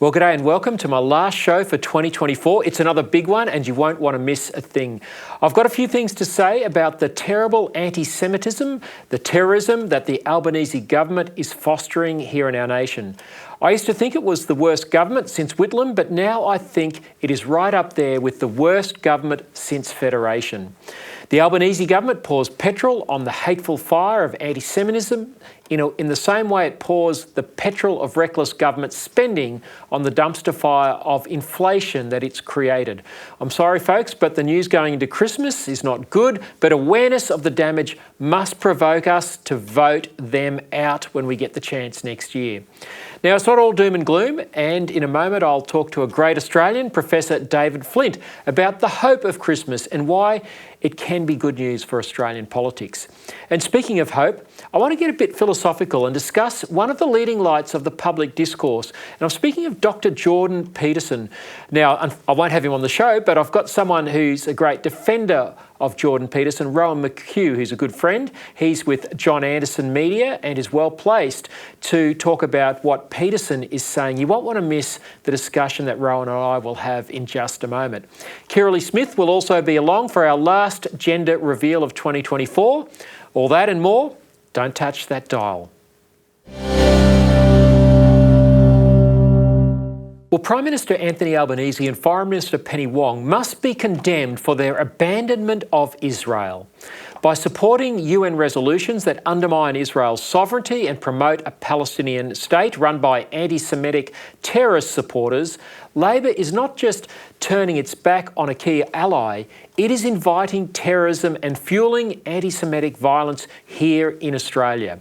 Well, g'day and welcome to my last show for 2024. It's another big one and you won't want to miss a thing. I've got a few things to say about the terrible anti-Semitism, the terrorism that the Albanese government is fostering here in our nation. I used to think it was the worst government since Whitlam, but now I think it is right up there with the worst government since Federation. The Albanese government pours petrol on the hateful fire of anti-Semitism in the same way it pours the petrol of reckless government spending on the dumpster fire of inflation that it's created. I'm sorry, folks, but the news going into Christmas is not good, but awareness of the damage must provoke us to vote them out when we get the chance next year. Now, it's not all doom and gloom, and in a moment I'll talk to a great Australian, Professor David Flint, about the hope of Christmas and why it can be good news for Australian politics. And speaking of hope, I want to get a bit philosophical and discuss one of the leading lights of the public discourse. And I'm speaking of Dr. Jordan Peterson. Now, I won't have him on the show, but I've got someone who's a great defender of Jordan Peterson, Rohan McHugh, who's a good friend. He's with John Anderson Media and is well placed to talk about what Peterson is saying. You won't want to miss the discussion that Rohan and I will have in just a moment. Kirralie Smith will also be along for our last gender reveal of 2024. All that and more, don't touch that dial. Well, Prime Minister Anthony Albanese and Foreign Minister Penny Wong must be condemned for their abandonment of Israel. By supporting UN resolutions that undermine Israel's sovereignty and promote a Palestinian state run by anti-Semitic terrorist supporters, Labor is not just turning its back on a key ally, it is inviting terrorism and fueling anti-Semitic violence here in Australia.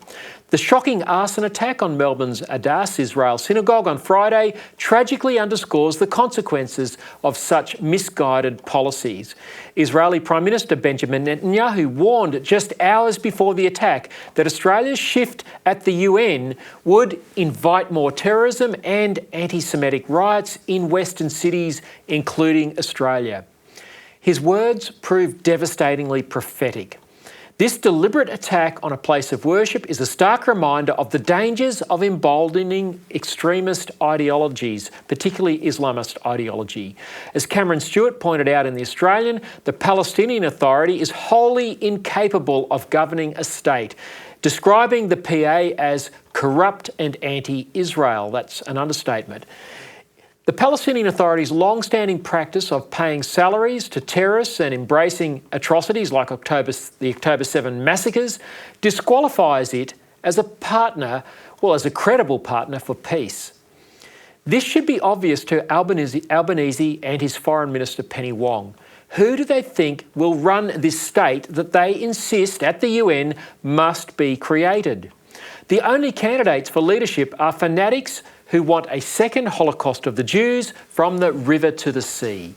The shocking arson attack on Melbourne's Adass Israel synagogue on Friday tragically underscores the consequences of such misguided policies. Israeli Prime Minister Benjamin Netanyahu warned just hours before the attack that Australia's shift at the UN would invite more terrorism and anti-Semitic riots in Western cities, including Australia. His words proved devastatingly prophetic. This deliberate attack on a place of worship is a stark reminder of the dangers of emboldening extremist ideologies, particularly Islamist ideology. As Cameron Stewart pointed out in The Australian, the Palestinian Authority is wholly incapable of governing a state, describing the PA as corrupt and anti-Israel. That's an understatement. The Palestinian Authority's long-standing practice of paying salaries to terrorists and embracing atrocities like the October 7 massacres disqualifies it as a partner, as a credible partner for peace. This should be obvious to Albanese and his Foreign Minister Penny Wong. Who do they think will run this state that they insist at the UN must be created? The only candidates for leadership are fanatics who want a second Holocaust of the Jews from the river to the sea.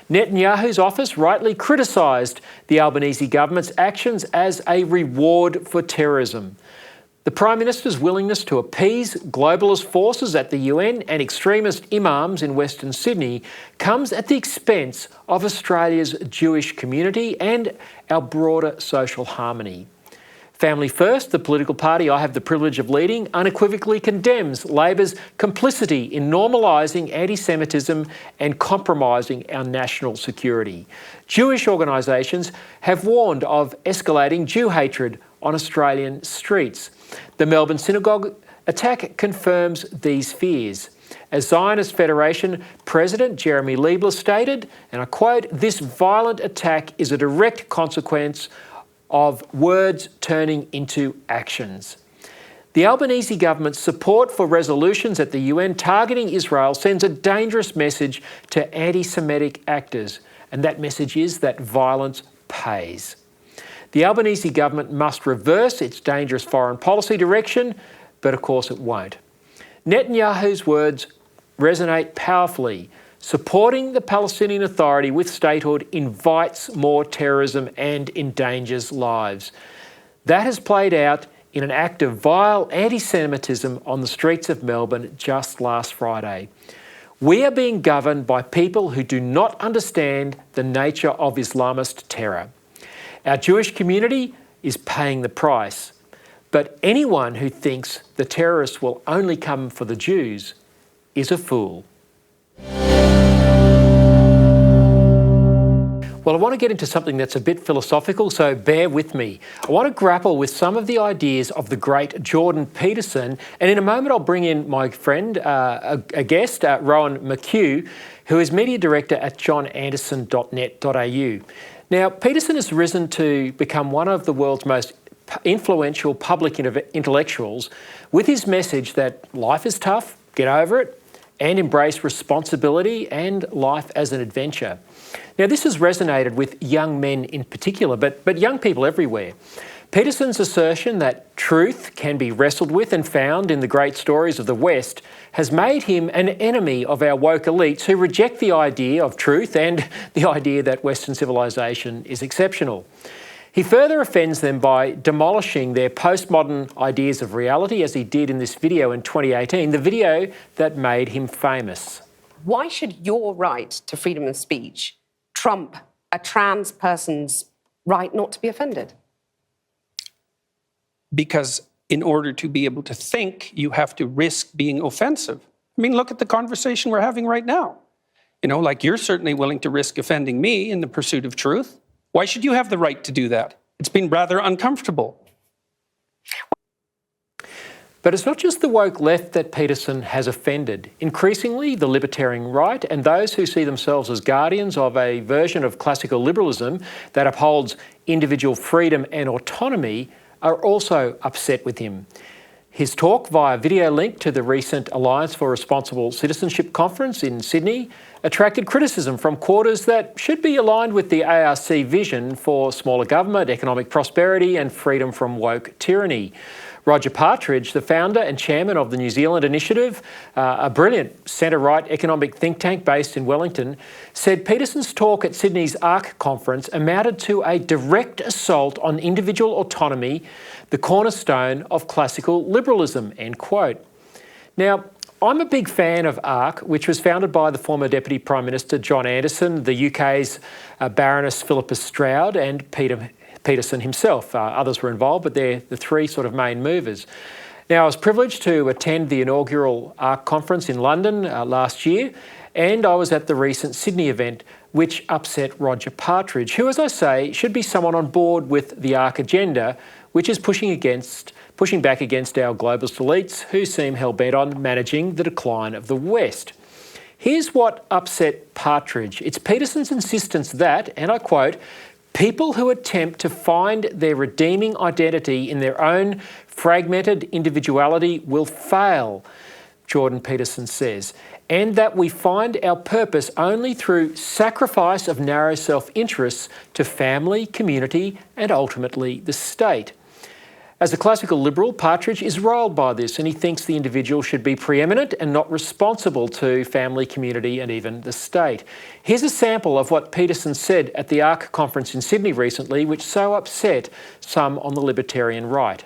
Netanyahu's office rightly criticised the Albanese government's actions as a reward for terrorism. The Prime Minister's willingness to appease globalist forces at the UN and extremist imams in Western Sydney comes at the expense of Australia's Jewish community and our broader social harmony. Family First, the political party I have the privilege of leading, unequivocally condemns Labor's complicity in normalising anti-Semitism and compromising our national security. Jewish organisations have warned of escalating Jew hatred on Australian streets. The Melbourne synagogue attack confirms these fears. As Zionist Federation President Jeremy Liebler stated, and I quote, "This violent attack is a direct consequence of words turning into actions." The Albanese government's support for resolutions at the UN targeting Israel sends a dangerous message to anti-Semitic actors, and that message is that violence pays. The Albanese government must reverse its dangerous foreign policy direction, but of course it won't. Netanyahu's words resonate powerfully. Supporting the Palestinian Authority with statehood invites more terrorism and endangers lives. That has played out in an act of vile anti-Semitism on the streets of Melbourne just last Friday. We are being governed by people who do not understand the nature of Islamist terror. Our Jewish community is paying the price, but anyone who thinks the terrorists will only come for the Jews is a fool. Well, I want to get into something that's a bit philosophical, so bear with me. I want to grapple with some of the ideas of the great Jordan Peterson, and in a moment I'll bring in my friend, a guest, Rohan McHugh, who is media director at johnanderson.net.au. Now, Peterson has risen to become one of the world's most influential public intellectuals with his message that life is tough, get over it, and embrace responsibility and life as an adventure. Now, this has resonated with young men in particular, but young people everywhere. Peterson's assertion that truth can be wrestled with and found in the great stories of the West has made him an enemy of our woke elites who reject the idea of truth and the idea that Western civilization is exceptional. He further offends them by demolishing their postmodern ideas of reality, as he did in this video in 2018, the video that made him famous. Why should your right to freedom of speech trump a trans person's right not to be offended? Because in order to be able to think, you have to risk being offensive. I mean, look at the conversation we're having right now. You know, like, you're certainly willing to risk offending me in the pursuit of truth. Why should you have the right to do that? It's been rather uncomfortable. But it's not just the woke left that Peterson has offended. Increasingly, the libertarian right and those who see themselves as guardians of a version of classical liberalism that upholds individual freedom and autonomy are also upset with him. His talk via video link to the recent Alliance for Responsible Citizenship conference in Sydney attracted criticism from quarters that should be aligned with the ARC vision for smaller government, economic prosperity and freedom from woke tyranny. Roger Partridge, the founder and chairman of the New Zealand Initiative, a brilliant centre-right economic think tank based in Wellington, said Peterson's talk at Sydney's ARC conference amounted to a direct assault on individual autonomy, the cornerstone of classical liberalism, end quote. Now, I'm a big fan of ARC, which was founded by the former Deputy Prime Minister John Anderson, the UK's Baroness Philippa Stroud and Peterson himself. Others were involved, but they're the three sort of main movers. Now, I was privileged to attend the inaugural ARC conference in London last year, and I was at the recent Sydney event, which upset Roger Partridge, who, as I say, should be someone on board with the ARC agenda, which is pushing back against our globalist elites who seem hell-bent on managing the decline of the West. Here's what upset Partridge. It's Peterson's insistence that, and I quote, people who attempt to find their redeeming identity in their own fragmented individuality will fail, Jordan Peterson says, and that we find our purpose only through sacrifice of narrow self-interests to family, community, and ultimately the state. As a classical liberal, Partridge is riled by this, and he thinks the individual should be preeminent and not responsible to family, community, and even the state. Here's a sample of what Peterson said at the ARC conference in Sydney recently, which so upset some on the libertarian right.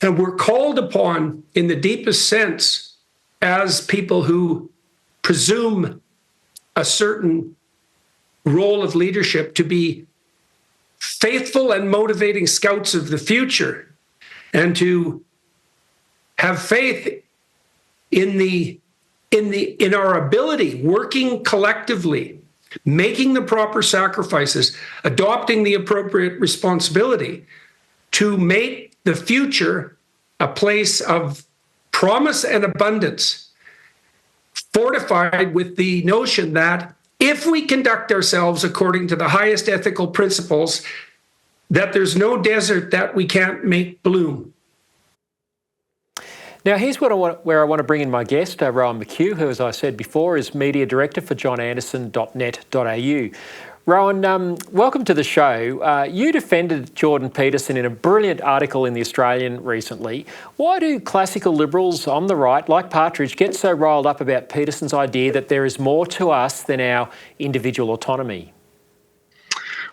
And we're called upon, in the deepest sense, as people who presume a certain role of leadership, to be faithful and motivating scouts of the future, and to have faith in our ability, working collectively, making the proper sacrifices, adopting the appropriate responsibility to make the future a place of promise and abundance, fortified with the notion that if we conduct ourselves according to the highest ethical principles, that there's no desert that we can't make bloom. Now, here's where I want to bring in my guest, Rohan McHugh, who, as I said before, is Media Director for johnanderson.net.au. Rohan, welcome to the show. You defended Jordan Peterson in a brilliant article in The Australian recently. Why do classical liberals on the right, like Partridge, get so riled up about Peterson's idea that there is more to us than our individual autonomy?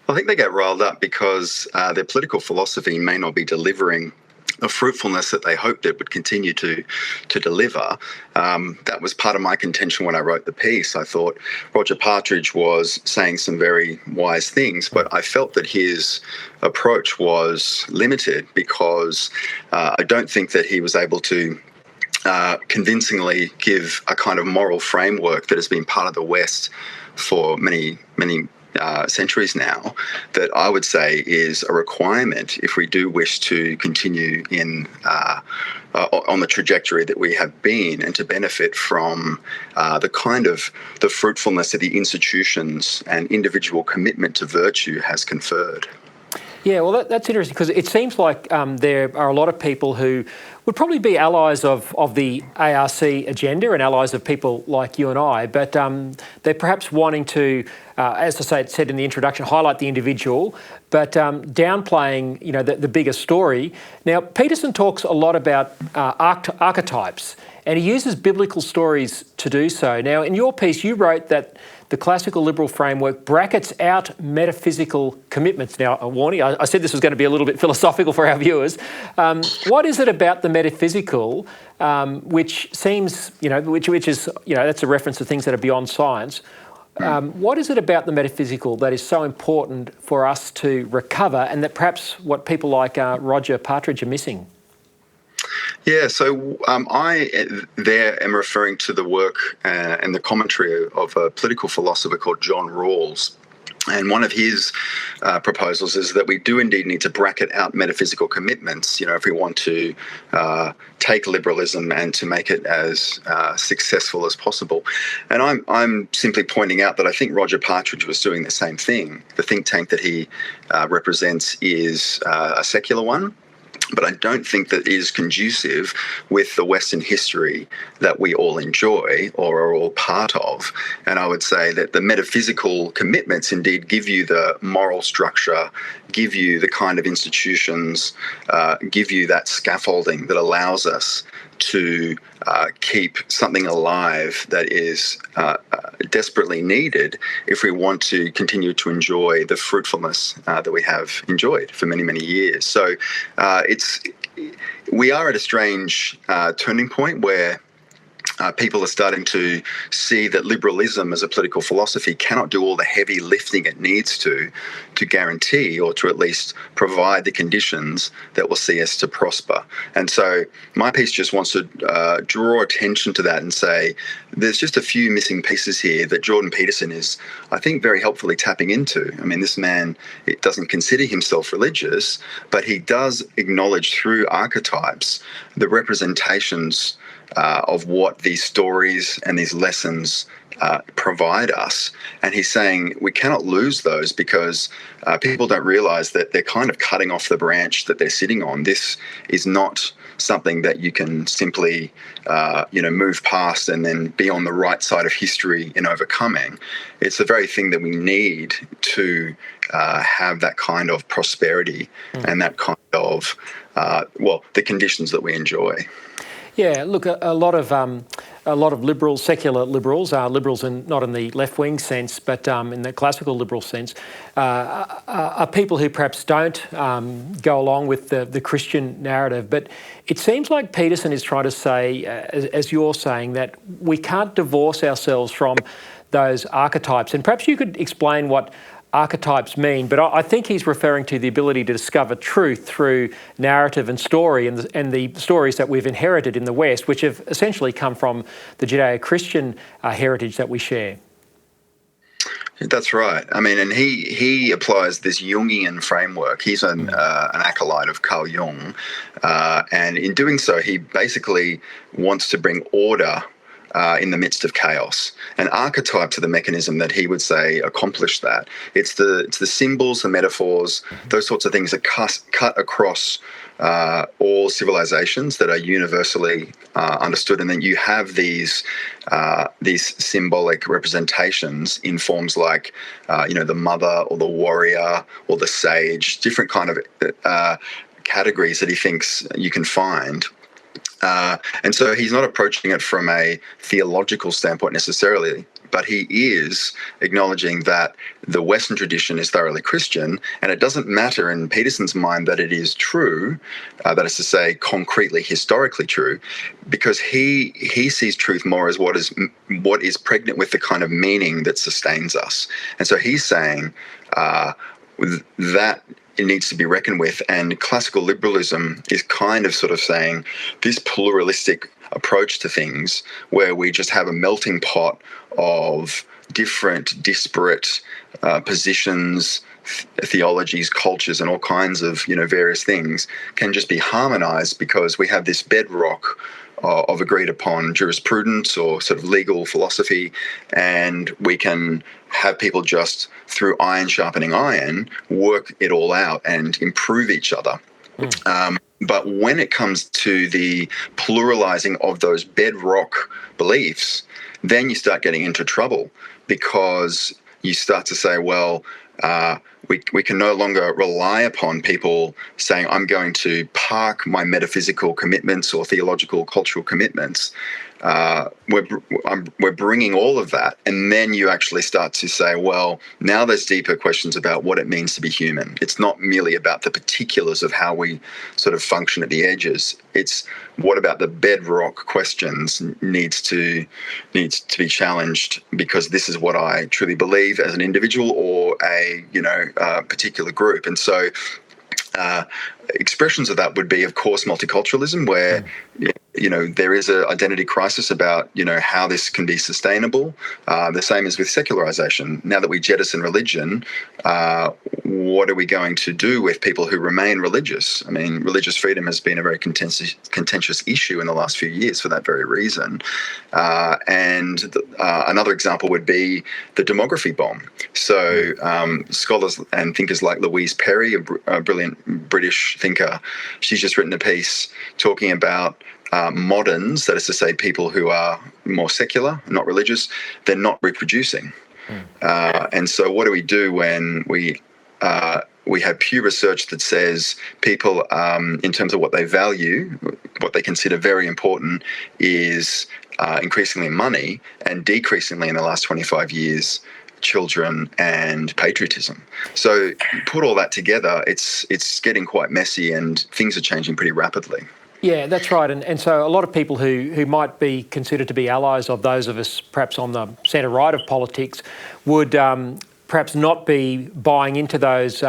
I think they get riled up because their political philosophy may not be delivering the fruitfulness that they hoped it would continue to deliver. That was part of my contention when I wrote the piece. I thought Roger Partridge was saying some very wise things, but I felt that his approach was limited because I don't think that he was able to convincingly give a kind of moral framework that has been part of the West for many centuries now, that I would say is a requirement if we do wish to continue on the trajectory that we have been, and to benefit from the fruitfulness that the institutions and individual commitment to virtue has conferred. Yeah, well, that's interesting, because it seems like there are a lot of people who would probably be allies of the ARC agenda and allies of people like you and I, but they're perhaps wanting to, as I said in the introduction, highlight the individual, but downplaying, the bigger story. Now, Peterson talks a lot about archetypes, and he uses biblical stories to do so. Now, in your piece, you wrote that the classical liberal framework brackets out metaphysical commitments. Now, warning, I said this was going to be a little bit philosophical for our viewers. What is it about the metaphysical which seems, which is, that's a reference to things that are beyond science. What is it about the metaphysical that is so important for us to recover, and that perhaps what people like Roger Partridge are missing? Yeah, so I am referring to the work and the commentary of a political philosopher called John Rawls. And one of his proposals is that we do indeed need to bracket out metaphysical commitments, if we want to take liberalism and to make it as successful as possible. And I'm simply pointing out that I think Roger Partridge was doing the same thing. The think tank that he represents is a secular one, but I don't think that is conducive with the Western history that we all enjoy or are all part of. And I would say that the metaphysical commitments indeed give you the moral structure, give you the kind of institutions, give you that scaffolding that allows us to keep something alive that is desperately needed if we want to continue to enjoy the fruitfulness that we have enjoyed for many, many years. So we are at a strange turning point where people are starting to see that liberalism as a political philosophy cannot do all the heavy lifting it needs to guarantee, or to at least provide the conditions that will see us to prosper. And so my piece just wants to draw attention to that and say there's just a few missing pieces here that Jordan Peterson is, I think, very helpfully tapping into. I mean, this man, it doesn't consider himself religious, but he does acknowledge through archetypes the representations of what these stories and these lessons provide us. And he's saying we cannot lose those, because people don't realize that they're kind of cutting off the branch that they're sitting on. This is not something that you can simply, move past and then be on the right side of history in overcoming. It's the very thing that we need to have that kind of prosperity and that kind of, the conditions that we enjoy. Yeah, look, a lot of liberals, secular liberals, liberals not in the left-wing sense, but in the classical liberal sense, are people who perhaps don't go along with the Christian narrative. But it seems like Peterson is trying to say, as you're saying, that we can't divorce ourselves from those archetypes. And perhaps you could explain what archetypes mean, but I think he's referring to the ability to discover truth through narrative and story, and the stories that we've inherited in the West, which have essentially come from the Judeo-Christian heritage that we share. That's right. I mean, and he applies this Jungian framework. He's an acolyte of Carl Jung, and in doing so, he basically wants to bring order in the midst of chaos. And archetypes are the mechanism that he would say accomplish that. It's the symbols, the metaphors, those sorts of things that cut across all civilizations that are universally understood. And then you have these symbolic representations in forms like, the mother or the warrior or the sage, different kind of categories that he thinks you can find. And so he's not approaching it from a theological standpoint necessarily, but he is acknowledging that the Western tradition is thoroughly Christian, and it doesn't matter in Peterson's mind that it is true, that is to say, concretely, historically true, because he sees truth more as what is pregnant with the kind of meaning that sustains us. And so he's saying that it needs to be reckoned with, and classical liberalism is kind of sort of saying this pluralistic approach to things where we just have a melting pot of different, disparate positions, theologies, cultures, and all kinds of various things can just be harmonized because we have this bedrock of agreed upon jurisprudence or sort of legal philosophy, and we can have people just through iron sharpening iron work it all out and improve each other. But when it comes to the pluralizing of those bedrock beliefs, then you start getting into trouble, because you start to say, well, we can no longer rely upon people saying, I'm going to park my metaphysical commitments or theological, cultural commitments. We're bringing all of that, and then you actually start to say, well, now there's deeper questions about what it means to be human. It's not merely about the particulars of how we sort of function at the edges. It's what about the bedrock questions needs to be challenged, because this is what I truly believe as an individual or a particular group. And so expressions of that would be, of course, multiculturalism, where there is an identity crisis about how this can be sustainable. The same as with secularization. Now that we jettison religion, what are we going to do with people who remain religious? I mean, religious freedom has been a very contentious issue in the last few years for that very reason. Another example would be the demography bomb. So scholars and thinkers like Louise Perry, a brilliant British thinker, she's just written a piece talking about moderns, that is to say people who are more secular, not religious, they're not reproducing. And so what do we do when we have pew research that says people, in terms of what they value, what they consider very important is increasingly money, and decreasingly in the last 25 years, children and patriotism. So you put all that together, it's getting quite messy, and things are changing pretty rapidly. Yeah, that's right. And so a lot of people who might be considered to be allies of those of us perhaps on the centre-right of politics would perhaps not be buying into those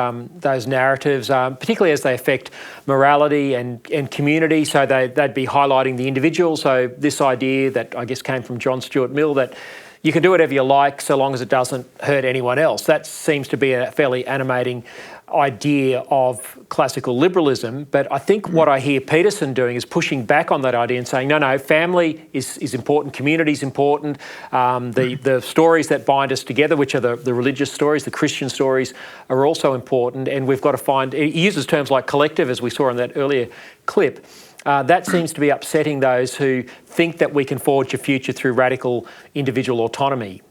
narratives, particularly as they affect morality and community. So they'd be highlighting the individual. So this idea that I guess came from John Stuart Mill, that you can do whatever you like so long as it doesn't hurt anyone else. That seems to be a fairly animating idea of classical liberalism. But I think what I hear Peterson doing is pushing back on that idea and saying, no, family is important, community is important, the stories that bind us together, which are the religious stories, the Christian stories, are also important, and we've got to find, he uses terms like collective, as we saw in that earlier clip. That seems to be upsetting those who think that we can forge a future through radical individual autonomy.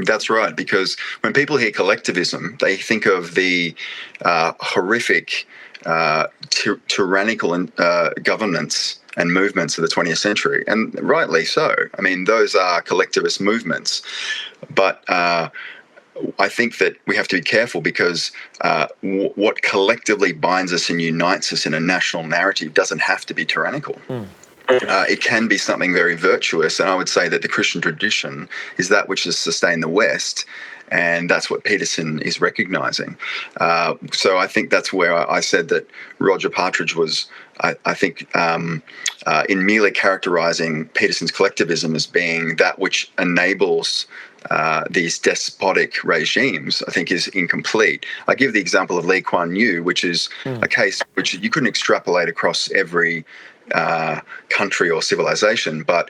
That's right, because when people hear collectivism, they think of the horrific, tyrannical governments and movements of the 20th century, and rightly so. I mean, those are collectivist movements. But I think that we have to be careful, because what collectively binds us and unites us in a national narrative doesn't have to be tyrannical. It can be something very virtuous, and I would say that the Christian tradition is that which has sustained the West, and that's what Peterson is recognising. So I think that's where I said that Roger Partridge was, I think, in merely characterising Peterson's collectivism as being that which enables these despotic regimes, I think is incomplete. I give the example of Lee Kuan Yew, which is a case which you couldn't extrapolate across every country or civilization, but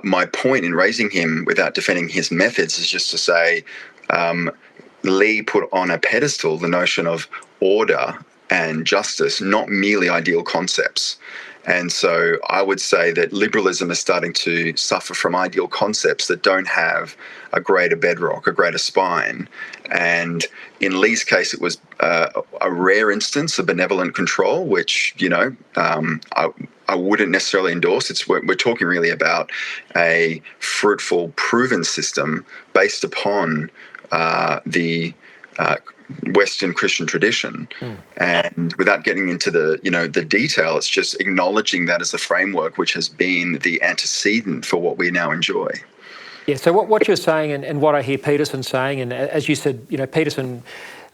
my point in raising him without defending his methods is just to say Lee put on a pedestal the notion of order and justice, not merely ideal concepts. And so I would say that liberalism is starting to suffer from ideal concepts that don't have a greater bedrock, a greater spine. And in Lee's case, it was a rare instance of benevolent control, which, I wouldn't necessarily endorse. We're talking really about a fruitful, proven system based upon the Western Christian tradition. And without getting into the detail, it's just acknowledging that as the framework which has been the antecedent for what we now enjoy. Yeah, so what you're saying and what I hear Peterson saying, and as you said, Peterson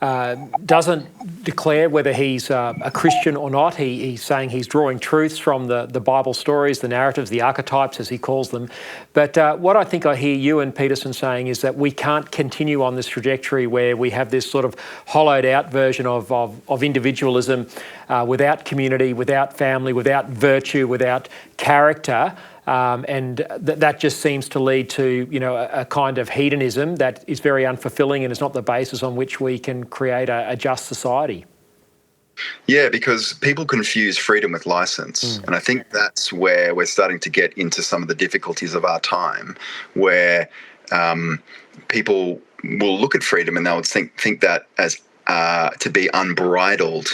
doesn't declare whether he's a Christian or not. He's saying he's drawing truths from the Bible stories, the narratives, the archetypes, as he calls them. But what I think I hear you and Peterson saying is that we can't continue on this trajectory where we have this sort of hollowed out version of individualism without community, without family, without virtue, without character. And that just seems to lead to, a kind of hedonism that is very unfulfilling and is not the basis on which we can create a just society. Yeah, because people confuse freedom with license. And I think that's where we're starting to get into some of the difficulties of our time, where people will look at freedom and they'll think that as to be unbridled,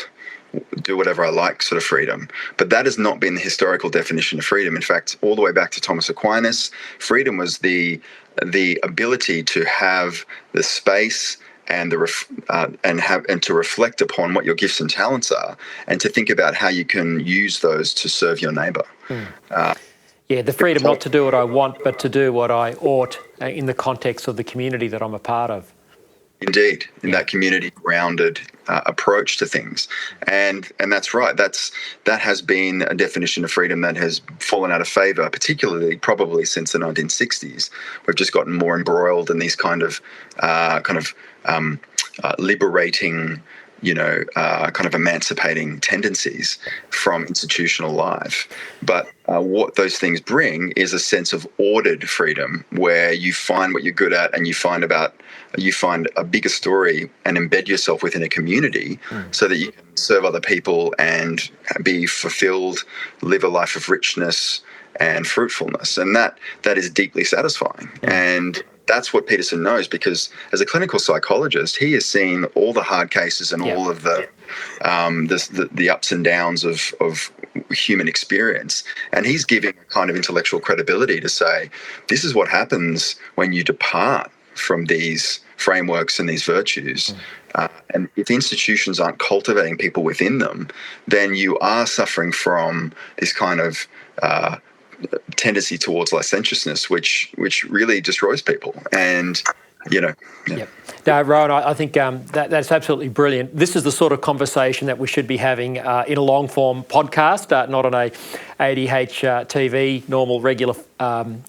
do whatever I like sort of freedom. But that has not been the historical definition of freedom. In fact, all the way back to Thomas Aquinas, freedom was the ability to have the space and and to reflect upon what your gifts and talents are, and to think about how you can use those to serve your neighbour. The freedom not to do what I want, but to do what I ought in the context of the community that I'm a part of. Indeed, in that community-grounded approach to things, and that's right. That has been a definition of freedom that has fallen out of favour, particularly probably since the 1960s. We've just gotten more embroiled in these kind of liberating, kind of emancipating tendencies from institutional life. But what those things bring is a sense of ordered freedom, where you find what you're good at and you find a bigger story and embed yourself within a community so that you can serve other people and be fulfilled, live a life of richness and fruitfulness. And that is deeply satisfying. And that's what Peterson knows, because as a clinical psychologist, he has seen all the hard cases and all of the ups and downs of human experience. And he's giving a kind of intellectual credibility to say, this is what happens when you depart from these frameworks and these virtues. And if institutions aren't cultivating people within them, then you are suffering from this kind of tendency towards licentiousness, which really destroys people. And No, Rohan, I think that's absolutely brilliant. This is the sort of conversation that we should be having in a long-form podcast, not on a ADH TV normal regular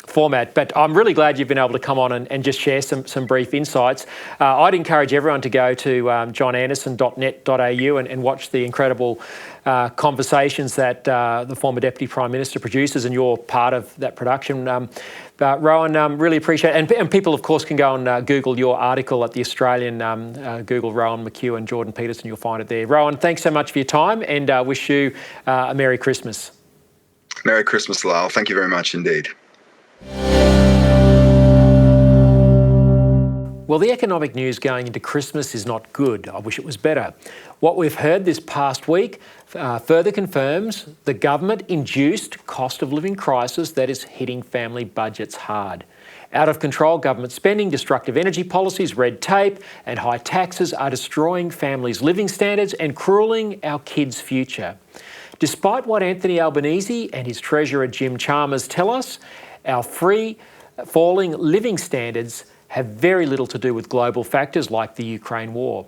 format. But I'm really glad you've been able to come on and just share some brief insights. I'd encourage everyone to go to johnanderson.net.au and watch the incredible conversations that the former Deputy Prime Minister produces, and you're part of that production. But Rohan, really appreciate it. And people, of course, can go and Google your article at The Australian, Google Rohan, McHugh and Jordan Peterson, you'll find it there. Rohan, thanks so much for your time, and wish you a Merry Christmas. Merry Christmas, Lyle. Thank you very much indeed. Well, the economic news going into Christmas is not good. I wish it was better. What we've heard this past week further confirms the government-induced cost of living crisis that is hitting family budgets hard. Out of control government spending, destructive energy policies, red tape and high taxes are destroying families' living standards and cruelling our kids' future. Despite what Anthony Albanese and his Treasurer Jim Chalmers tell us, our falling living standards have very little to do with global factors like the Ukraine war.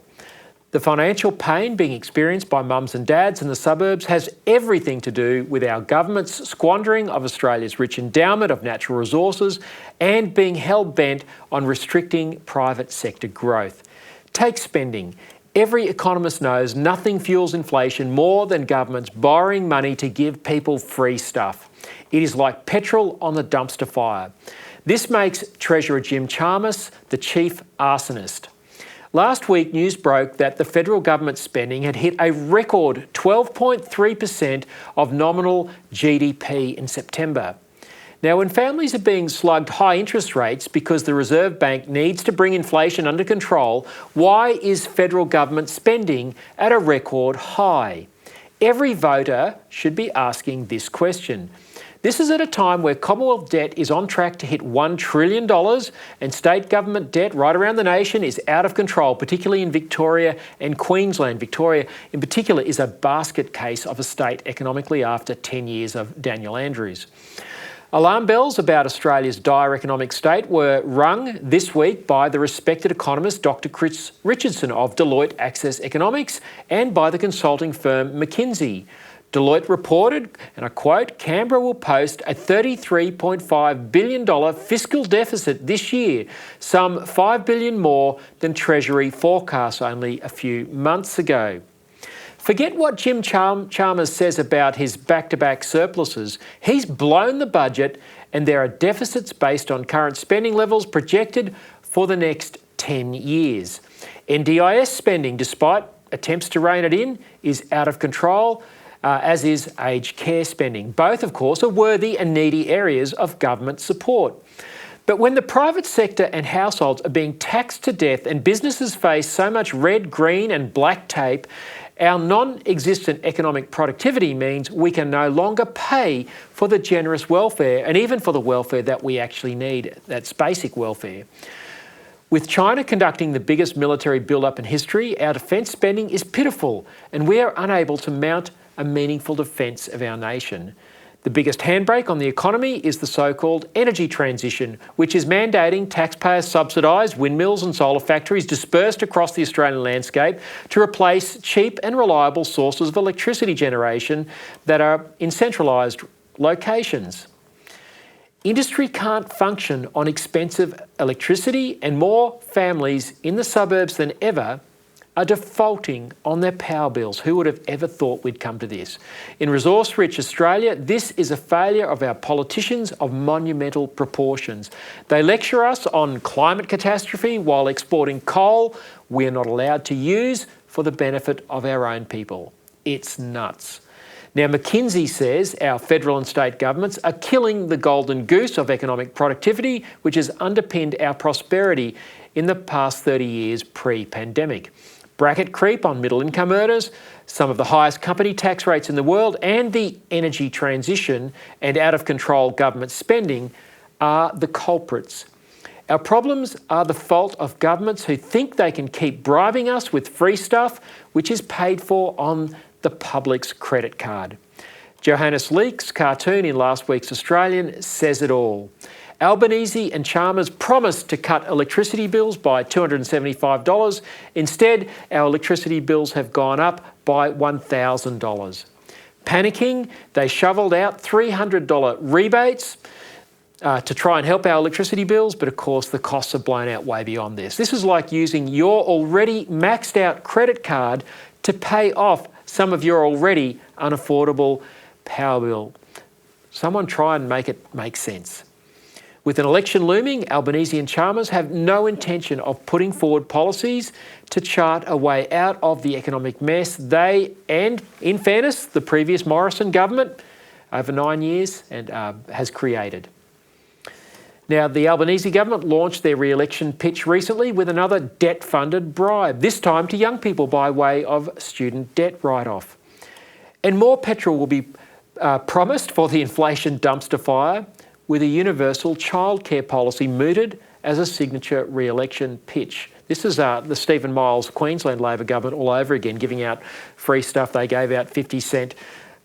The financial pain being experienced by mums and dads in the suburbs has everything to do with our government's squandering of Australia's rich endowment of natural resources and being hell-bent on restricting private sector growth. Take spending. Every economist knows nothing fuels inflation more than governments borrowing money to give people free stuff. It is like petrol on the dumpster fire. This makes Treasurer Jim Chalmers the chief arsonist. Last week, news broke that the federal government spending had hit a record 12.3% of nominal GDP in September. Now, when families are being slugged high interest rates because the Reserve Bank needs to bring inflation under control, why is federal government spending at a record high? Every voter should be asking this question. This is at a time where Commonwealth debt is on track to hit $1 trillion and state government debt right around the nation is out of control, particularly in Victoria and Queensland. Victoria, in particular, is a basket case of a state economically after 10 years of Daniel Andrews. Alarm bells about Australia's dire economic state were rung this week by the respected economist Dr. Chris Richardson of Deloitte Access Economics and by the consulting firm McKinsey. Deloitte reported, and I quote, Canberra will post a $33.5 billion fiscal deficit this year, some $5 billion more than Treasury forecasts only a few months ago. Forget what Jim Chalmers says about his back-to-back surpluses. He's blown the budget and there are deficits based on current spending levels projected for the next 10 years. NDIS spending, despite attempts to rein it in, is out of control, as is aged care spending. Both, of course, are worthy and needy areas of government support. But when the private sector and households are being taxed to death and businesses face so much red, green and black tape, our non-existent economic productivity means we can no longer pay for the generous welfare and even for the welfare that we actually need. That's basic welfare. With China conducting the biggest military build-up in history, our defence spending is pitiful and we are unable to mount a meaningful defence of our nation. The biggest handbrake on the economy is the so-called energy transition, which is mandating taxpayer-subsidised windmills and solar factories dispersed across the Australian landscape to replace cheap and reliable sources of electricity generation that are in centralised locations. Industry can't function on expensive electricity, and more families in the suburbs than ever are defaulting on their power bills. Who would have ever thought we'd come to this? In resource-rich Australia, this is a failure of our politicians of monumental proportions. They lecture us on climate catastrophe while exporting coal we're not allowed to use for the benefit of our own people. It's nuts. Now, McKinsey says our federal and state governments are killing the golden goose of economic productivity, which has underpinned our prosperity in the past 30 years pre-pandemic. Bracket creep on middle income earners, some of the highest company tax rates in the world, and the energy transition and out of control government spending are the culprits. Our problems are the fault of governments who think they can keep bribing us with free stuff, which is paid for on the public's credit card. Johannes Leek's cartoon in last week's Australian says it all. Albanese and Chalmers promised to cut electricity bills by $275. Instead, our electricity bills have gone up by $1,000. Panicking, they shovelled out $300 rebates to try and help our electricity bills, but of course the costs are blown out way beyond this. This is like using your already maxed out credit card to pay off some of your already unaffordable power bill. Someone try and make it make sense. With an election looming, Albanese and Chalmers have no intention of putting forward policies to chart a way out of the economic mess they, and in fairness, the previous Morrison government over 9 years has created. Now, the Albanese government launched their re-election pitch recently with another debt-funded bribe, this time to young people by way of student debt write-off. And more petrol will be promised for the inflation dumpster fire, with a universal childcare policy mooted as a signature re-election pitch. This is the Stephen Miles Queensland Labor government all over again, giving out free stuff. They gave out 50-cent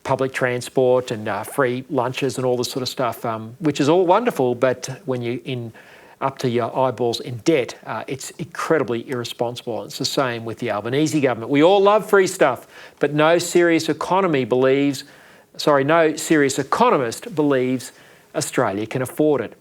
public transport and free lunches and all this sort of stuff, which is all wonderful, but when you're up to your eyeballs in debt, it's incredibly irresponsible. It's the same with the Albanese government. We all love free stuff, but no serious economist believes Australia can afford it.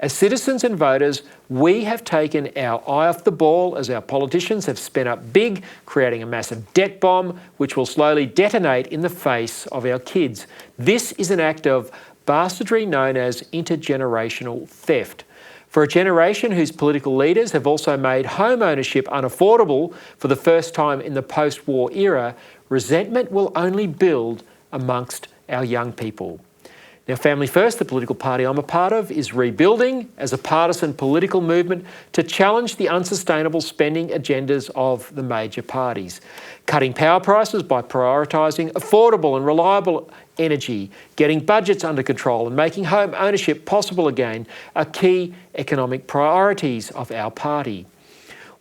As citizens and voters, we have taken our eye off the ball as our politicians have spent up big, creating a massive debt bomb which will slowly detonate in the face of our kids. This is an act of bastardry known as intergenerational theft. For a generation whose political leaders have also made home ownership unaffordable for the first time in the post-war era, resentment will only build amongst our young people. Now, Family First, the political party I'm a part of, is rebuilding as a partisan political movement to challenge the unsustainable spending agendas of the major parties. Cutting power prices by prioritising affordable and reliable energy, getting budgets under control and making home ownership possible again are key economic priorities of our party.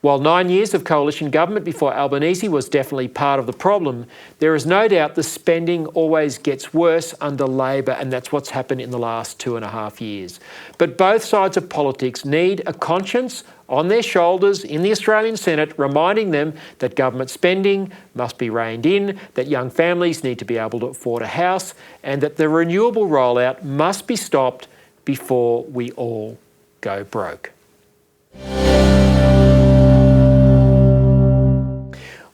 While 9 years of coalition government before Albanese was definitely part of the problem, there is no doubt the spending always gets worse under Labor, and that's what's happened in the last 2.5 years. But both sides of politics need a conscience on their shoulders in the Australian Senate, reminding them that government spending must be reined in, that young families need to be able to afford a house, and that the renewable rollout must be stopped before we all go broke.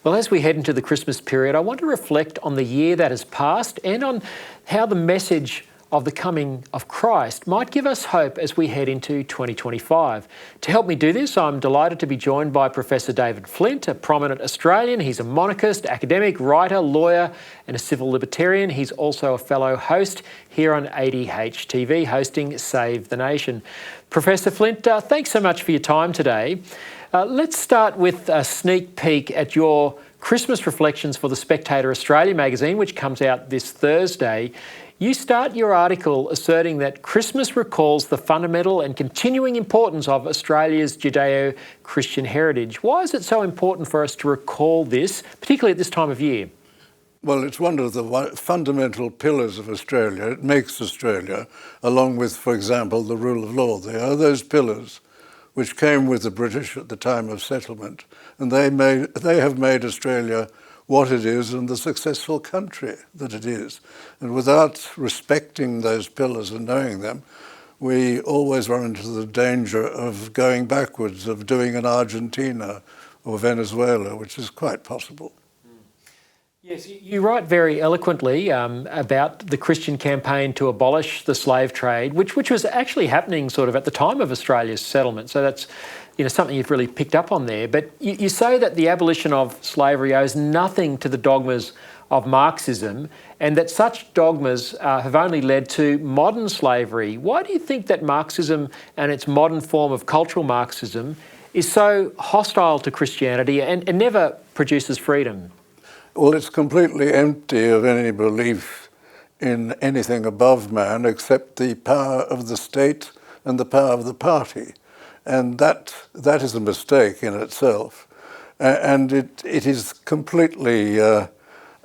Well, as we head into the Christmas period, I want to reflect on the year that has passed and on how the message of the coming of Christ might give us hope as we head into 2025. To help me do this, I'm delighted to be joined by Professor David Flint, a prominent Australian. He's a monarchist, academic, writer, lawyer and a civil libertarian. He's also a fellow host here on ADH TV, hosting Save the Nation. Professor Flint, thanks so much for your time today. Let's start with a sneak peek at your Christmas reflections for the Spectator Australia magazine, which comes out this Thursday. You start your article asserting that Christmas recalls the fundamental and continuing importance of Australia's Judeo-Christian heritage. Why is it so important for us to recall this, particularly at this time of year? Well, it's one of the fundamental pillars of Australia. It makes Australia, along with, for example, the rule of law. They are those pillars which came with the British at the time of settlement, and they have made Australia what it is and the successful country that it is. And without respecting those pillars and knowing them, we always run into the danger of going backwards, of doing an Argentina or Venezuela, which is quite possible. Yes, you write very eloquently about the Christian campaign to abolish the slave trade, which was actually happening sort of at the time of Australia's settlement. So that's something you've really picked up on there. But you say that the abolition of slavery owes nothing to the dogmas of Marxism, and that such dogmas have only led to modern slavery. Why do you think that Marxism and its modern form of cultural Marxism is so hostile to Christianity and never produces freedom? Well, it's completely empty of any belief in anything above man except the power of the state and the power of the party. And that is a mistake in itself. And it is completely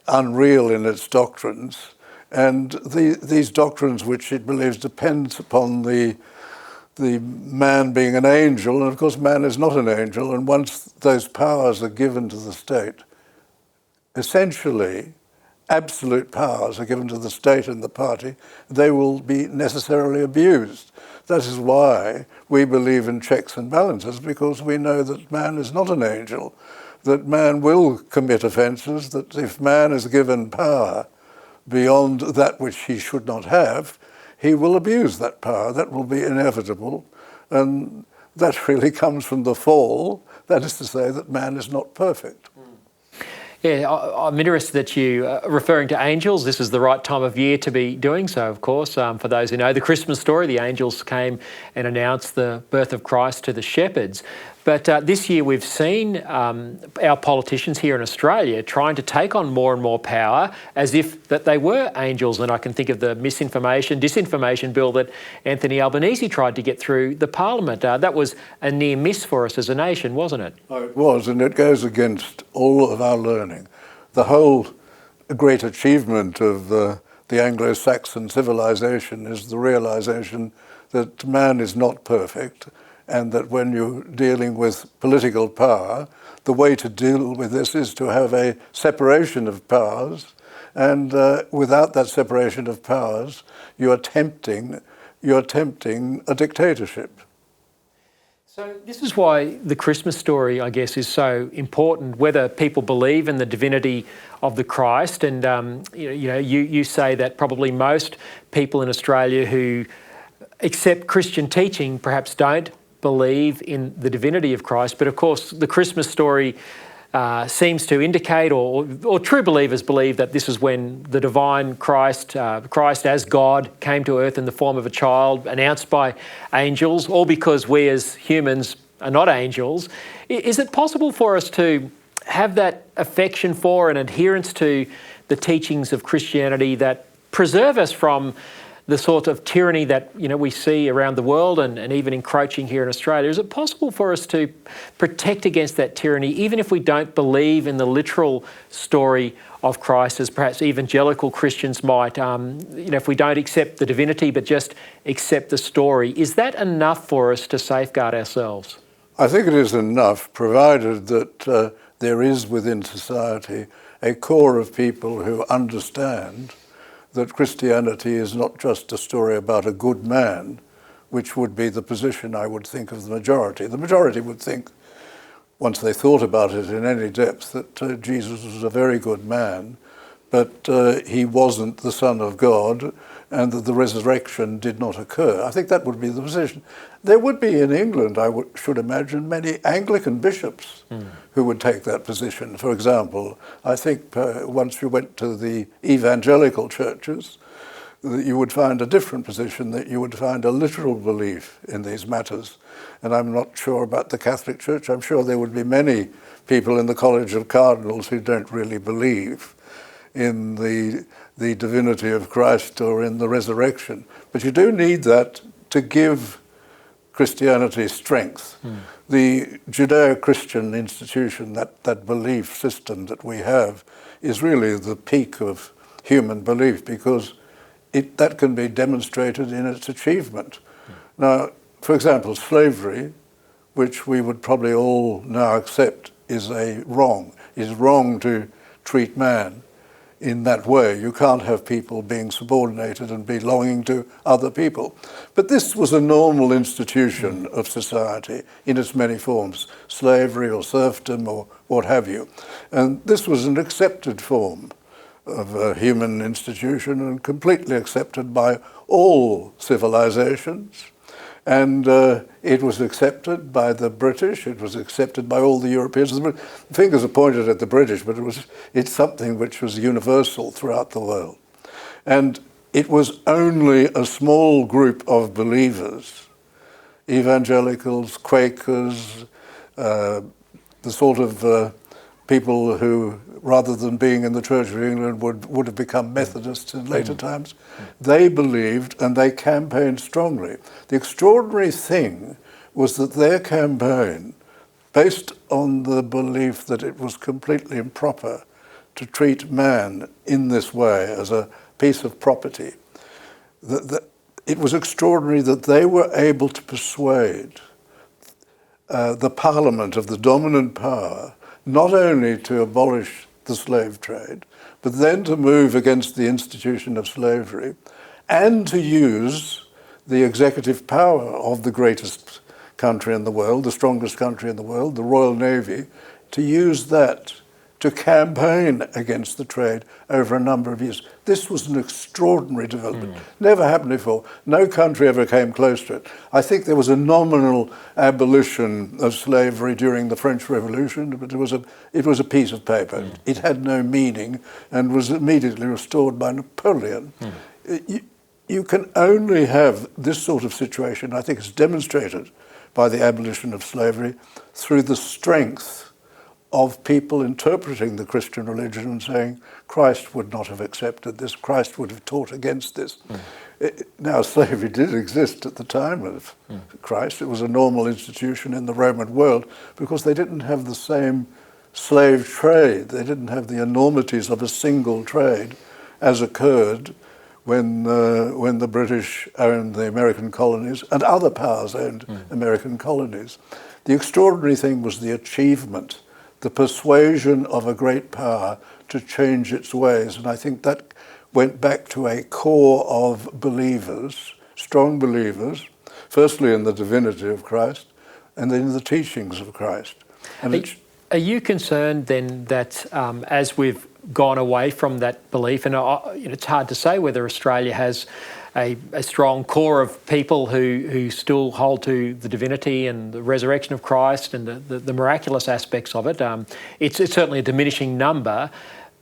unreal in its doctrines. And these doctrines, which it believes depends upon the man being an angel, and of course man is not an angel, and once those powers are given to the state, essentially, absolute powers are given to the state and the party, they will be necessarily abused. That is why we believe in checks and balances, because we know that man is not an angel, that man will commit offences, that if man is given power beyond that which he should not have, he will abuse that power. That will be inevitable. And that really comes from the fall. That is to say that man is not perfect. Yeah, I'm interested that you are referring to angels. This is the right time of year to be doing so, of course. For those who know the Christmas story, the angels came and announced the birth of Christ to the shepherds. But this year we've seen our politicians here in Australia trying to take on more and more power as if that they were angels. And I can think of the disinformation bill that Anthony Albanese tried to get through the Parliament. That was a near miss for us as a nation, wasn't it? Oh, it was, and it goes against all of our learning. The whole great achievement of the Anglo-Saxon civilization is the realization that man is not perfect, and that when you're dealing with political power, the way to deal with this is to have a separation of powers, and without that separation of powers, you're tempting a dictatorship. So this is why the Christmas story, I guess, is so important, whether people believe in the divinity of the Christ. And you say that probably most people in Australia who accept Christian teaching perhaps don't believe in the divinity of Christ. But of course, the Christmas story seems to indicate, or true believers believe, that this is when the divine Christ as God came to earth in the form of a child, announced by angels, all because we as humans are not angels. Is it possible for us to have that affection for and adherence to the teachings of Christianity that preserve us from the sort of tyranny that we see around the world and even encroaching here in Australia, is it possible for us to protect against that tyranny, even if we don't believe in the literal story of Christ, as perhaps evangelical Christians might, if we don't accept the divinity but just accept the story? Is that enough for us to safeguard ourselves? I think it is enough, provided that there is within society a core of people who understand that Christianity is not just a story about a good man, which would be the position, I would think, of the majority. The majority would think, once they thought about it in any depth, that Jesus was a very good man, but he wasn't the Son of God, and that the resurrection did not occur. I think that would be the position. There would be in England, should imagine, many Anglican bishops who would take that position. For example, I think once you went to the evangelical churches, that you would find a different position, that you would find a literal belief in these matters. And I'm not sure about the Catholic Church. I'm sure there would be many people in the College of Cardinals who don't really believe in the divinity of Christ or in the resurrection. But you do need that to give Christianity strength. The Judeo-Christian institution, that belief system that we have, is really the peak of human belief, because that can be demonstrated in its achievement. Now, for example, slavery, which we would probably all now accept is wrong to treat man in that way. You can't have people being subordinated and belonging to other people. But this was a normal institution of society in its many forms, slavery or serfdom or what have you. And this was an accepted form of a human institution and completely accepted by all civilizations. And it was accepted by the British, it was accepted by all the Europeans. The fingers are pointed at the British, but it's something which was universal throughout the world. And it was only a small group of believers, evangelicals, Quakers, the sort of people who, rather than being in the Church of England, would have become Methodists in later times. They believed and they campaigned strongly. The extraordinary thing was that their campaign, based on the belief that it was completely improper to treat man in this way as a piece of property, it was extraordinary that they were able to persuade the Parliament of the dominant power not only to abolish the slave trade, but then to move against the institution of slavery and to use the executive power of the greatest country in the world, the strongest country in the world, the Royal Navy, to use that to campaign against the trade over a number of years. This was an extraordinary development. Never happened before. No country ever came close to it. I think there was a nominal abolition of slavery during the French Revolution, but it was a piece of paper. It had no meaning and was immediately restored by Napoleon. You can only have this sort of situation, I think it's demonstrated by the abolition of slavery, through the strength of people interpreting the Christian religion and saying, Christ would not have accepted this, Christ would have taught against this. Now, slavery did exist at the time of Christ. It was a normal institution in the Roman world because they didn't have the same slave trade. They didn't have the enormities of a single trade as occurred when the British owned the American colonies and other powers owned American colonies. The extraordinary thing was the achievement, the persuasion of a great power to change its ways. And I think that went back to a core of believers, strong believers, firstly in the divinity of Christ and then in the teachings of Christ. And are you concerned then that as we've gone away from that belief, and it's hard to say whether Australia has a strong core of people who still hold to the divinity and the resurrection of Christ and the miraculous aspects of it. It's certainly a diminishing number,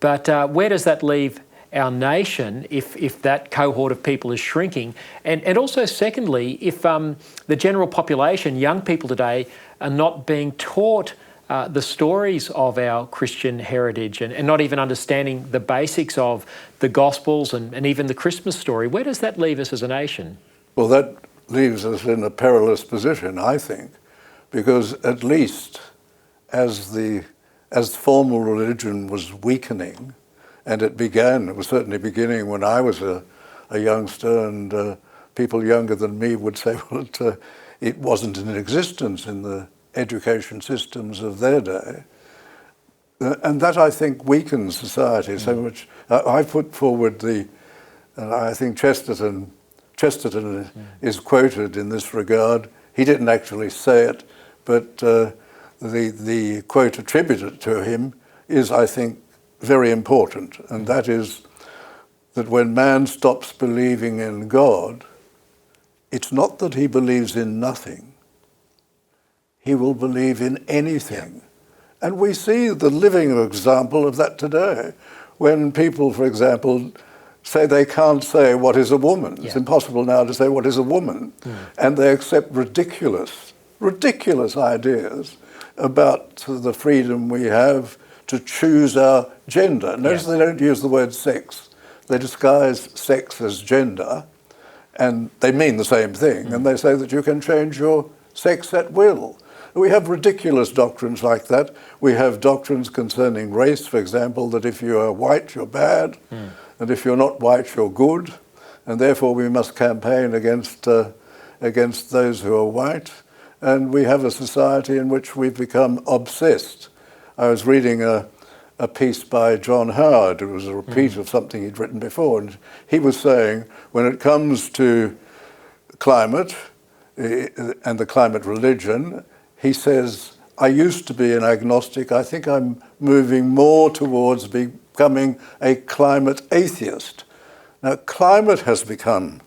but where does that leave our nation if that cohort of people is shrinking? And also, secondly, if the general population, young people today, are not being taught the stories of our Christian heritage and not even understanding the basics of the Gospels and even the Christmas story. Where does that leave us as a nation? Well, that leaves us in a perilous position, I think, because at least as formal religion was weakening, and it was certainly beginning when I was a youngster, and people younger than me would say, well, it wasn't in existence in the education systems of their day. And that, I think, weakens society so much. I put forward I think Chesterton is quoted in this regard. He didn't actually say it, but the quote attributed to him is, I think, very important, and that is that when man stops believing in God, it's not that he believes in nothing. He will believe in anything. Yeah. And we see the living example of that today, when people, for example, say they can't say what is a woman. Yeah. It's impossible now to say what is a woman. And they accept ridiculous ideas about the freedom we have to choose our gender. Notice they don't use the word sex. They disguise sex as gender, and they mean the same thing, and they say that you can change your sex at will. We have ridiculous doctrines like that. We have doctrines concerning race, for example, that if you are white, you're bad, and if you're not white, you're good, and therefore we must campaign against those who are white. And we have a society in which we've become obsessed. I was reading a piece by John Howard. It was a repeat of something he'd written before, and he was saying, when it comes to climate and the climate religion, he says, I used to be an agnostic. I think I'm moving more towards becoming a climate atheist. Now, climate has become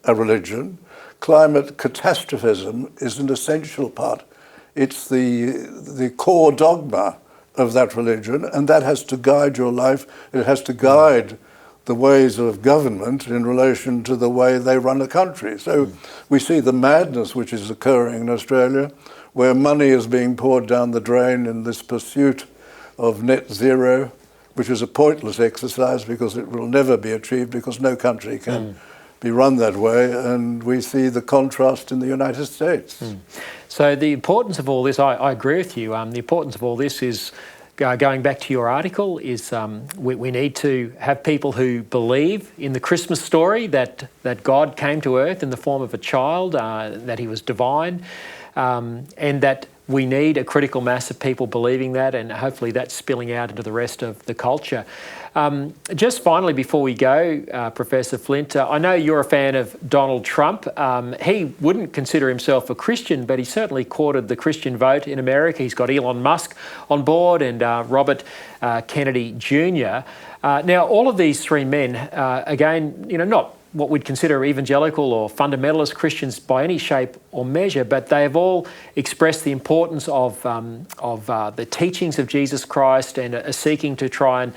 a religion. Climate catastrophism is an essential part. It's the core dogma of that religion, and that has to guide your life. It has to guide the ways of government in relation to the way they run a country. So we see the madness which is occurring in Australia, where money is being poured down the drain in this pursuit of net zero, which is a pointless exercise because it will never be achieved, because no country can be run that way, and we see the contrast in the United States. So the importance of all this, I agree with you, the importance of all this is, going back to your article, is we need to have people who believe in the Christmas story, that God came to earth in the form of a child, that he was divine, and that we need a critical mass of people believing that, and hopefully that's spilling out into the rest of the culture. Just finally, before we go, Professor Flint, I know you're a fan of Donald Trump. He wouldn't consider himself a Christian, but he certainly courted the Christian vote in America. He's got Elon Musk on board and Robert Kennedy Jr. Now, all of these three men, again, not what we'd consider evangelical or fundamentalist Christians by any shape or measure, but they have all expressed the importance of the teachings of Jesus Christ and are seeking to try and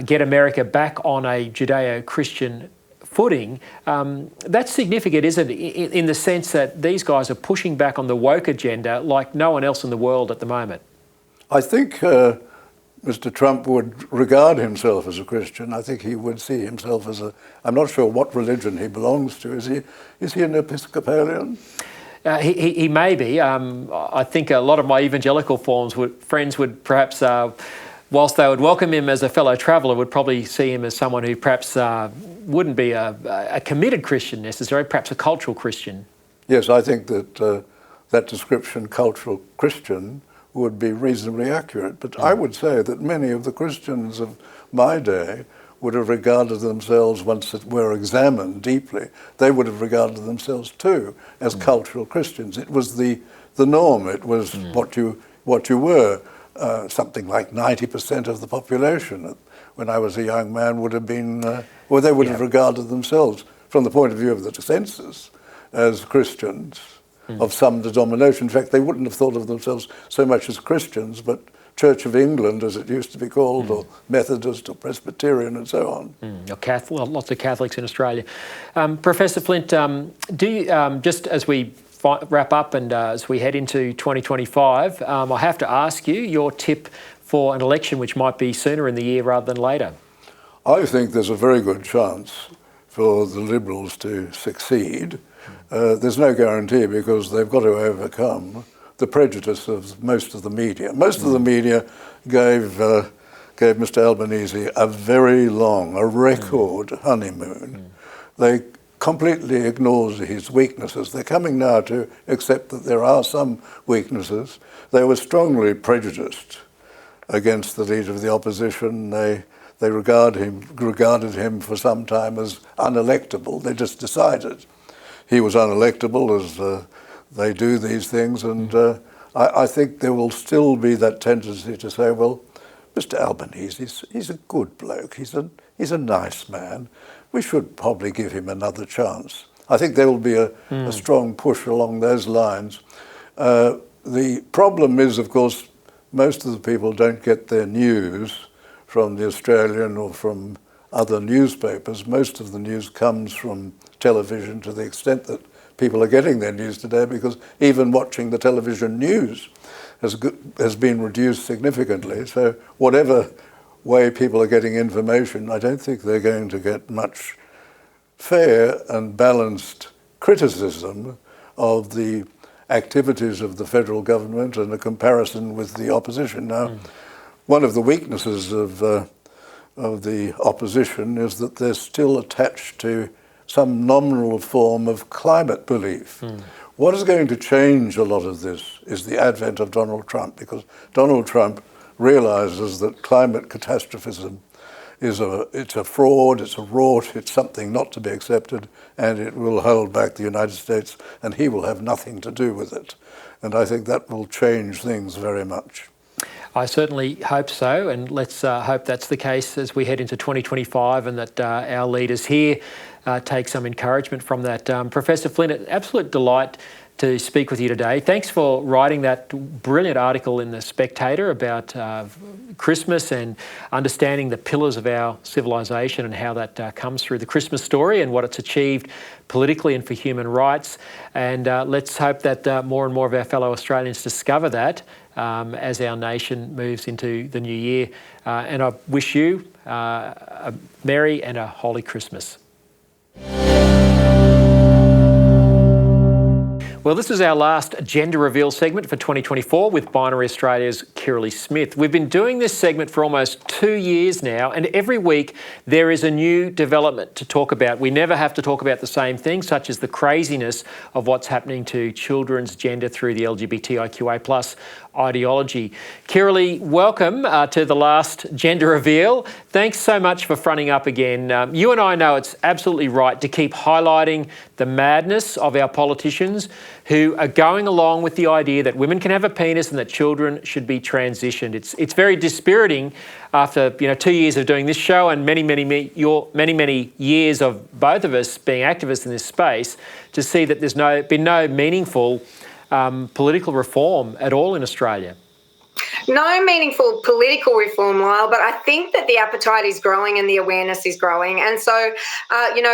get America back on a Judeo-Christian footing. That's significant, isn't it, in the sense that these guys are pushing back on the woke agenda like no one else in the world at the moment? I think Mr. Trump would regard himself as a Christian. I think he would see himself as I'm not sure what religion he belongs to. Is he an Episcopalian? He may be. I think a lot of my evangelical friends would perhaps, whilst they would welcome him as a fellow traveller, would probably see him as someone who perhaps wouldn't be a committed Christian necessarily, perhaps a cultural Christian. Yes, I think that that description, cultural Christian, would be reasonably accurate. But I would say that many of the Christians of my day would have regarded themselves, once it were examined deeply, they would have regarded themselves too as cultural Christians. It was the norm. It was what you were. Something like 90% of the population, when I was a young man, would have been, or they would have regarded themselves, from the point of view of the census, as Christians of some denomination. In fact, they wouldn't have thought of themselves so much as Christians, but Church of England, as it used to be called, or Methodist or Presbyterian and so on. Or Catholic, lots of Catholics in Australia. Professor Flint, do you, just as we wrap up and as we head into 2025, I have to ask you your tip for an election which might be sooner in the year rather than later. I think there's a very good chance for the Liberals to succeed. There's no guarantee because they've got to overcome the prejudice of most of the media. Most of the media gave Mr Albanese a very long, a record honeymoon. They completely ignores his weaknesses. They're coming now to accept that there are some weaknesses. They were strongly prejudiced against the leader of the opposition. They regarded him for some time as unelectable. They just decided he was unelectable, as they do these things. And I think there will still be that tendency to say, well, Mr Albanese, he's a good bloke. He's a nice man. We should probably give him another chance. I think there will be a strong push along those lines. The problem is, of course, most of the people don't get their news from the Australian or from other newspapers. Most of the news comes from television, to the extent that people are getting their news today, because even watching the television news has been reduced significantly. So whatever way people are getting information, I don't think they're going to get much fair and balanced criticism of the activities of the federal government and a comparison with the opposition. Now, one of the weaknesses of the opposition is that they're still attached to some nominal form of climate belief. What is going to change a lot of this is the advent of Donald Trump, because Donald Trump realises that climate catastrophism it's a fraud, it's a rort, it's something not to be accepted, and it will hold back the United States, and he will have nothing to do with it. And I think that will change things very much. I certainly hope so, and let's hope that's the case as we head into 2025 and that our leaders here take some encouragement from that. Professor Flint, an absolute delight to speak with you today. Thanks for writing that brilliant article in The Spectator about Christmas and understanding the pillars of our civilization and how that comes through the Christmas story and what it's achieved politically and for human rights. And let's hope that more and more of our fellow Australians discover that as our nation moves into the new year. And I wish you a Merry and a Holy Christmas. Well, this is our last gender reveal segment for 2024 with Binary Australia's Kirralie Smith. We've been doing this segment for almost 2 years now, and every week there is a new development to talk about. We never have to talk about the same thing, such as the craziness of what's happening to children's gender through the LGBTIQA+ ideology. Kirralie, welcome to the last gender reveal. Thanks so much for fronting up again. You and I know it's absolutely right to keep highlighting the madness of our politicians who are going along with the idea that women can have a penis and that children should be transitioned. It's very dispiriting after 2 years of doing this show and many years of both of us being activists in this space to see that there's been no meaningful political reform at all in Australia. No meaningful political reform, Lyle, but I think that the appetite is growing and the awareness is growing. And so,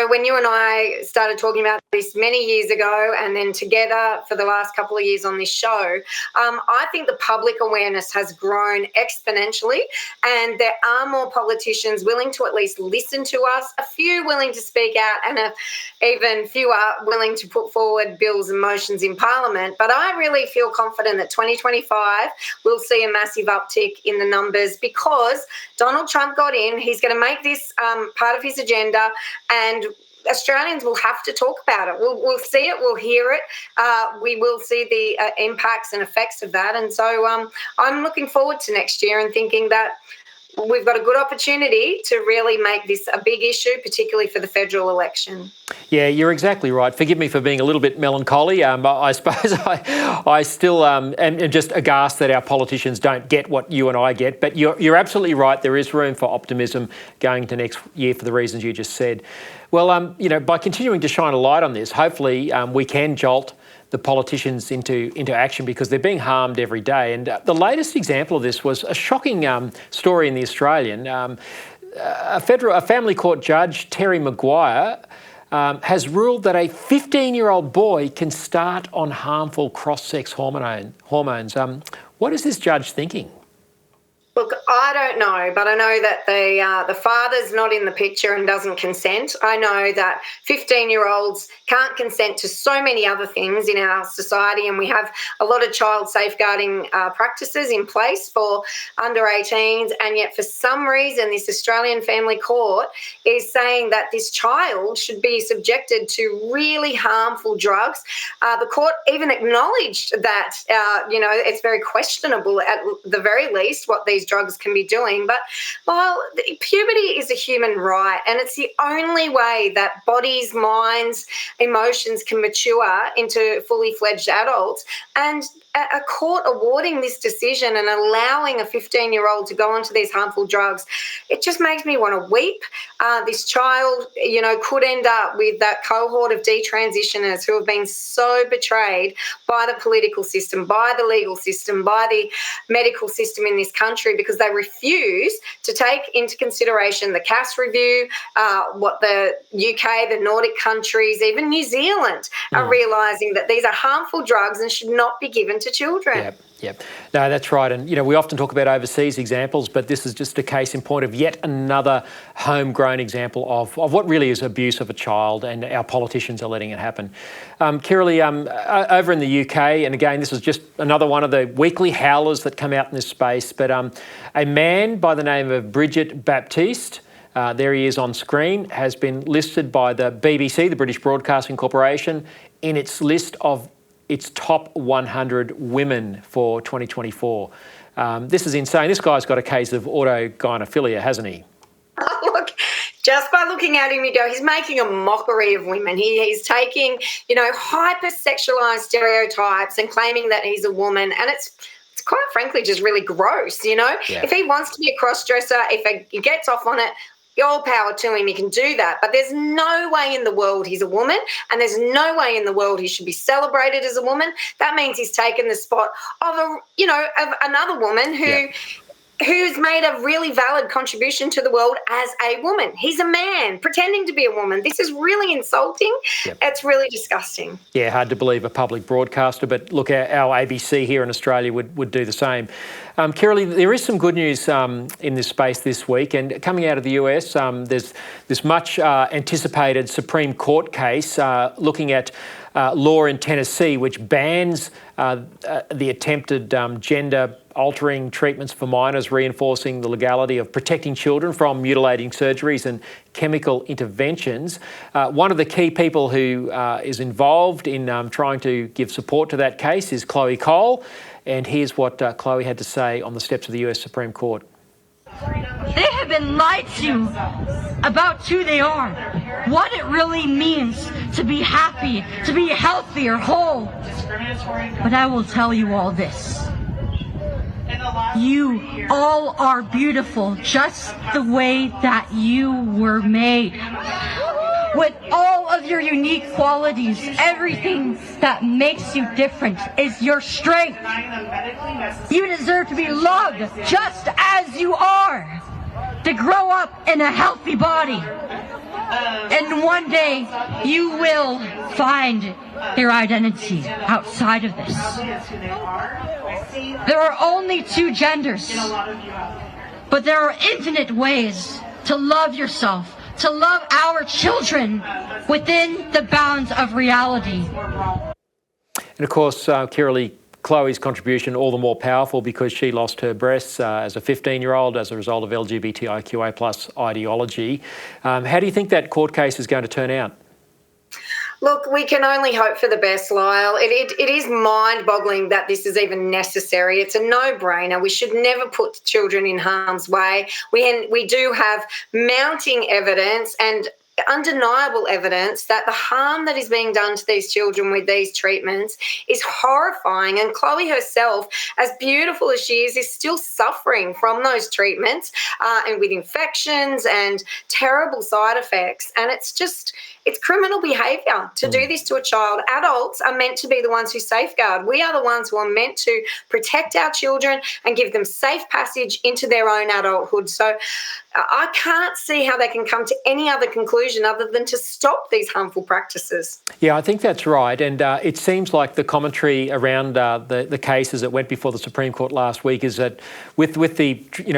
when you and I started talking about this many years ago and then together for the last couple of years on this show, I think the public awareness has grown exponentially, and there are more politicians willing to at least listen to us, a few willing to speak out, and even fewer willing to put forward bills and motions in Parliament. But I really feel confident that 2025 will see a massive uptick in the numbers because Donald Trump got in. He's going to make this part of his agenda, and Australians will have to talk about it. We'll see it, we'll hear it, we will see the impacts and effects of that. And so I'm looking forward to next year and thinking that we've got a good opportunity to really make this a big issue, particularly for the federal election. Yeah, you're exactly right. Forgive me for being a little bit melancholy. I suppose I still am just aghast that our politicians don't get what you and I get. But you're absolutely right. There is room for optimism going into next year for the reasons you just said. Well, by continuing to shine a light on this, hopefully we can jolt the politicians into action because they're being harmed every day. And the latest example of this was a shocking story in The Australian. A family court judge, Terry Maguire, has ruled that a 15-year-old boy can start on harmful cross-sex hormones. What is this judge thinking? Look, I don't know, but I know that the father's not in the picture and doesn't consent. I know that 15-year-olds can't consent to so many other things in our society, and we have a lot of child safeguarding practices in place for under 18s, and yet for some reason this Australian Family Court is saying that this child should be subjected to really harmful drugs. The court even acknowledged that, it's very questionable at the very least what these drugs can be doing. But while puberty is a human right, and it's the only way that bodies, minds, emotions can mature into fully fledged adults, and a court awarding this decision and allowing a 15-year-old to go onto these harmful drugs, it just makes me want to weep. This child, could end up with that cohort of detransitioners who have been so betrayed by the political system, by the legal system, by the medical system in this country, because they refuse to take into consideration the CAS review, what the UK, the Nordic countries, even New Zealand are realising that these are harmful drugs and should not be given to children. Yep. No, that's right. And, we often talk about overseas examples, but this is just a case in point of yet another homegrown example of what really is abuse of a child, and our politicians are letting it happen. Kirralie, over in the UK, and again, this is just another one of the weekly howlers that come out in this space, but a man by the name of Bridget Baptiste, there he is on screen, has been listed by the BBC, the British Broadcasting Corporation, in its list of its top 100 women for 2024. This is insane. This guy's got a case of autogynephilia, hasn't he? Look, just by looking at him, he's making a mockery of women. He's taking, hyper-sexualised stereotypes and claiming that he's a woman, and it's quite frankly just really gross, Yeah. If he wants to be a cross-dresser, if he gets off on it, all power to him, he can do that. But there's no way in the world he's a woman, and there's no way in the world he should be celebrated as a woman. That means he's taken the spot of of another woman who's made a really valid contribution to the world as a woman. He's a man pretending to be a woman. This is really insulting. Yep. It's really disgusting. Yeah, hard to believe a public broadcaster, but look, our ABC here in Australia would do the same. Kirralie, there is some good news in this space this week, and coming out of the US, there's this much anticipated Supreme Court case looking at law in Tennessee which bans the attempted gender-altering treatments for minors, reinforcing the legality of protecting children from mutilating surgeries and chemical interventions. One of the key people who is involved in trying to give support to that case is Chloe Cole, and here's what Chloe had to say on the steps of the US Supreme Court. They have been lied to about who they are, what it really means to be happy, to be healthy or whole. But I will tell you all this. You all are beautiful just the way that you were made. With all of your unique qualities, everything that makes you different is your strength. You deserve to be loved just as you are, to grow up in a healthy body. And one day you will find your identity outside of this. There are only two genders, but there are infinite ways to love yourself, to love our children within the bounds of reality. And of course, Kirralie, Chloe's contribution all the more powerful because she lost her breasts as a 15-year-old as a result of LGBTIQA+ ideology. How do you think that court case is going to turn out? Look, we can only hope for the best, Lyle. It is mind-boggling that this is even necessary. It's a no-brainer. We should never put children in harm's way. We do have mounting evidence and undeniable evidence that the harm that is being done to these children with these treatments is horrifying. And Chloe herself, as beautiful as she is still suffering from those treatments and with infections and terrible side effects. And it's It's criminal behaviour to do this to a child. Adults are meant to be the ones who safeguard. We are the ones who are meant to protect our children and give them safe passage into their own adulthood. So I can't see how they can come to any other conclusion other than to stop these harmful practices. Yeah, I think that's right. And it seems like the commentary around the cases that went before the Supreme Court last week is that with the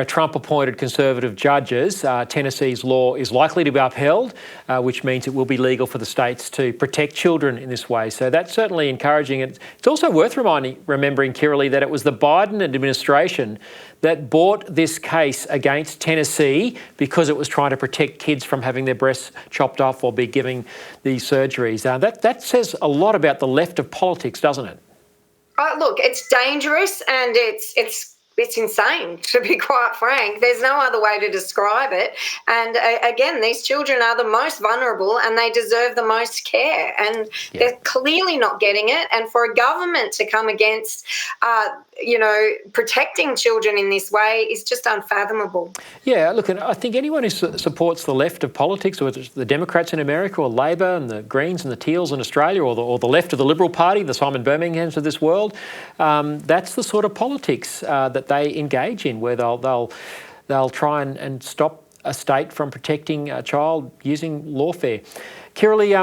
Trump-appointed Conservative judges, Tennessee's law is likely to be upheld, which means it will be legal for the states to protect children in this way. So that's certainly encouraging. It's also worth remembering, Kirralie, that it was the Biden administration that brought this case against Tennessee because it was trying to protect kids from having their breasts chopped off or be giving these surgeries. That says a lot about the left of politics, doesn't it? Look, it's dangerous and it's insane, to be quite frank. There's no other way to describe it. And again, these children are the most vulnerable and they deserve the most care. And they're clearly not getting it. And for a government to come against, protecting children in this way is just unfathomable. Yeah, look, and I think anyone who supports the left of politics, whether it's the Democrats in America or Labor and the Greens and the Teals in Australia or the left of the Liberal Party, the Simon Birminghams of this world, that's the sort of politics that they engage in, where they'll try and stop a state from protecting a child using lawfare. Kirralie,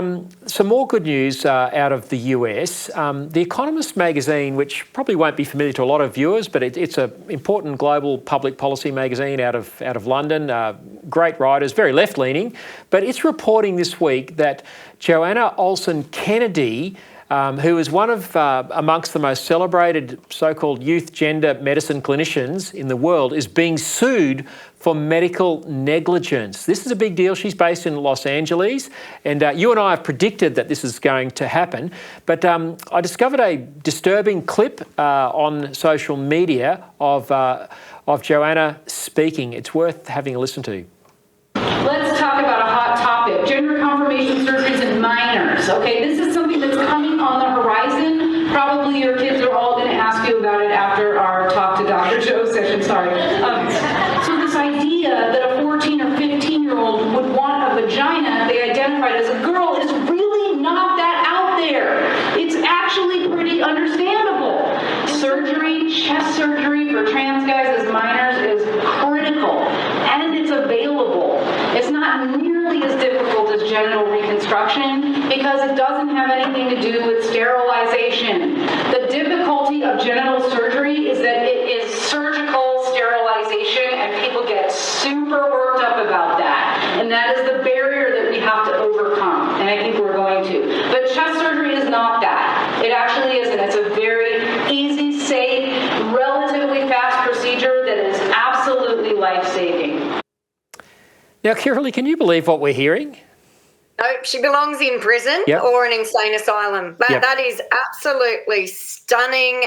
some more good news out of the US. The Economist magazine, which probably won't be familiar to a lot of viewers, but it's an important global public policy magazine out of London. Great writers, very left-leaning, but it's reporting this week that Joanna Olson Kennedy, who is one of amongst the most celebrated so-called youth gender medicine clinicians in the world, is being sued for medical negligence. This is a big deal. She's based in Los Angeles, and you and I have predicted that this is going to happen. But I discovered a disturbing clip on social media of Joanna speaking. It's worth having a listen to. Let's talk about a hot topic: gender confirmation surgeries in minors. Okay, this is something that's coming on the horizon. Probably your kids are all going to ask you about it after our Talk to Dr. Joe session. Sorry. So this idea that a 14 or 15-year-old would want a vagina they identified as a girl is really not that out there. It's actually pretty understandable. Surgery, chest surgery for trans guys as minors is critical, and it's available. It's not nearly as difficult as genital reconstruction because it doesn't have anything to do with sterilization. The difficulty of genital surgery is that it is surgical sterilization, and people get super worked up about that. And that is the barrier that we have to overcome, and I think we're going to. But chest surgery is not that. It actually isn't. It's a very easy, safe, relatively fast procedure that is absolutely life-saving. Now, Kirralie, can you believe what we're hearing? Nope, she belongs in prison or an insane asylum. That is absolutely stunning,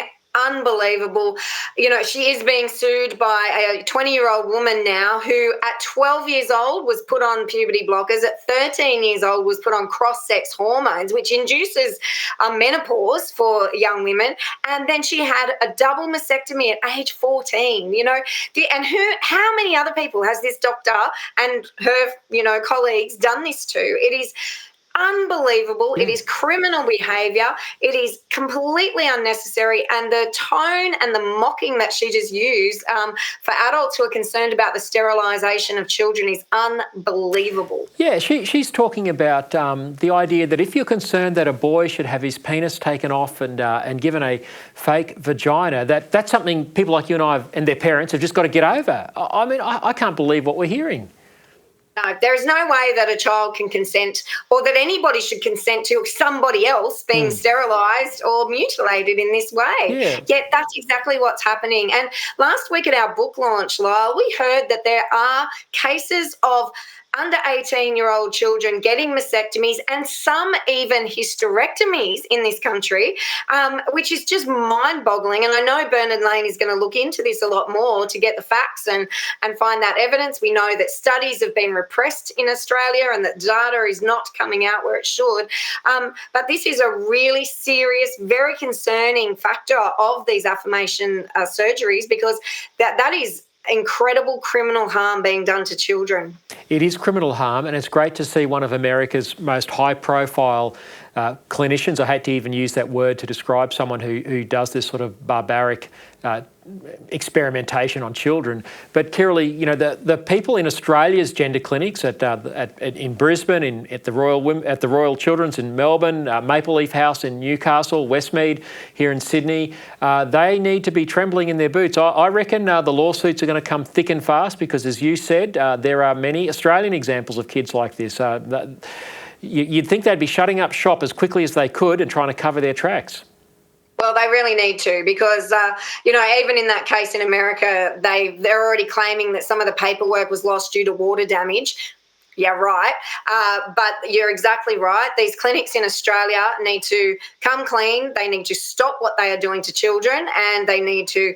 unbelievable. You know, she is being sued by a 20-year-old woman now who at 12 years old was put on puberty blockers, at 13 years old was put on cross-sex hormones, which induces menopause for young women, and then she had a double mastectomy at age 14, you know. And how many other people has this doctor and her, colleagues done this to? It is unbelievable. It is criminal behaviour. It is completely unnecessary, and the tone and the mocking that she just used for adults who are concerned about the sterilisation of children is unbelievable. Yeah, she's talking about the idea that if you're concerned that a boy should have his penis taken off and given a fake vagina, that's something people like you and I and their parents have just got to get over. I mean, I can't believe what we're hearing. No, there is no way that a child can consent, or that anybody should consent to somebody else being sterilised or mutilated in this way. Yeah. Yet that's exactly what's happening. And last week at our book launch, Lyle, we heard that there are cases of under 18-year-old children getting mastectomies and some even hysterectomies in this country, which is just mind-boggling. And I know Bernard Lane is going to look into this a lot more to get the facts and find that evidence. We know that studies have been repressed in Australia and that data is not coming out where it should. But this is a really serious, very concerning factor of these affirmation surgeries, because that is incredible criminal harm being done to children. It is criminal harm, and it's great to see one of America's most high-profile clinicians. I hate to even use that word to describe someone who does this sort of barbaric experimentation on children. But Kirralie, you know, the people in Australia's gender clinics in Brisbane, at the Royal Children's in Melbourne, Maple Leaf House in Newcastle, Westmead here in Sydney, they need to be trembling in their boots. I reckon the lawsuits are going to come thick and fast because, as you said, there are many Australian examples of kids like this. You'd think they'd be shutting up shop as quickly as they could and trying to cover their tracks. Well, they really need to because, you know, even in that case in America, they're already claiming that some of the paperwork was lost due to water damage. Yeah, right. But you're exactly right. These clinics in Australia need to come clean. They need to stop what they are doing to children, and they need to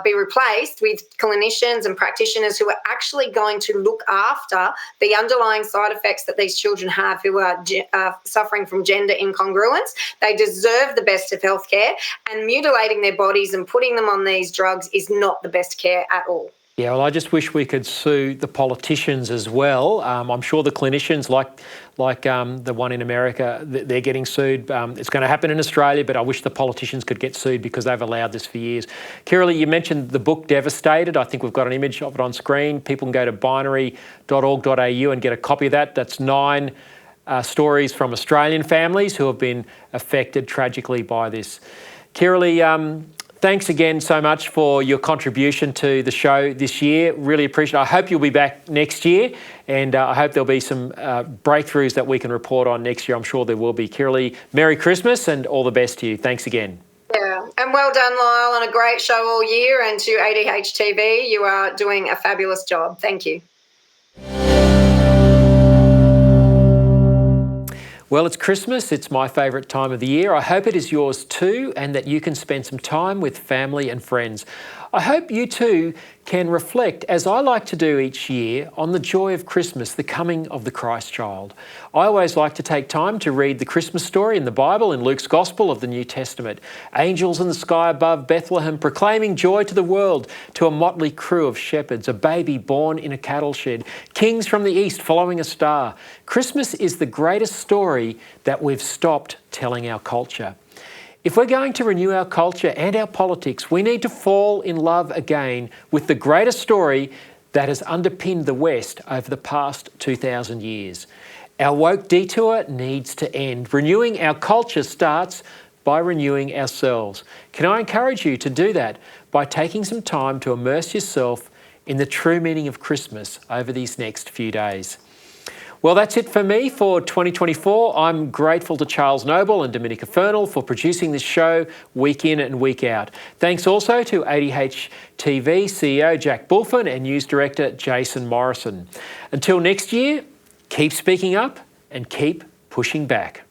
be replaced with clinicians and practitioners who are actually going to look after the underlying side effects that these children have who are suffering from gender incongruence. They deserve the best of healthcare, and mutilating their bodies and putting them on these drugs is not the best care at all. Yeah, well, I just wish we could sue the politicians as well. I'm sure the clinicians, like the one in America, they're getting sued. It's going to happen in Australia, but I wish the politicians could get sued because they've allowed this for years. Kirralie, you mentioned the book Devastated. I think we've got an image of it on screen. People can go to binary.org.au and get a copy of that. That's 9 stories from Australian families who have been affected tragically by this. Kirralie, thanks again so much for your contribution to the show this year. Really appreciate it. I hope you'll be back next year, and I hope there'll be some breakthroughs that we can report on next year. I'm sure there will be. Kirralie, Merry Christmas and all the best to you. Thanks again. Yeah, and well done, Lyle, on a great show all year, and to ADH TV, you are doing a fabulous job. Thank you. Well, it's Christmas. It's my favourite time of the year. I hope it is yours too, and that you can spend some time with family and friends. I hope you too can reflect, as I like to do each year, on the joy of Christmas, the coming of the Christ child. I always like to take time to read the Christmas story in the Bible, in Luke's Gospel of the New Testament. Angels in the sky above Bethlehem proclaiming joy to the world, to a motley crew of shepherds, a baby born in a cattle shed, kings from the east following a star. Christmas is the greatest story that we've stopped telling our culture. If we're going to renew our culture and our politics, we need to fall in love again with the greatest story that has underpinned the West over the past 2,000 years. Our woke detour needs to end. Renewing our culture starts by renewing ourselves. Can I encourage you to do that by taking some time to immerse yourself in the true meaning of Christmas over these next few days? Well, that's it for me for 2024. I'm grateful to Charles Noble and Dominica Fernell for producing this show week in and week out. Thanks also to ADH TV CEO Jack Bulfin and News Director Jason Morrison. Until next year, keep speaking up and keep pushing back.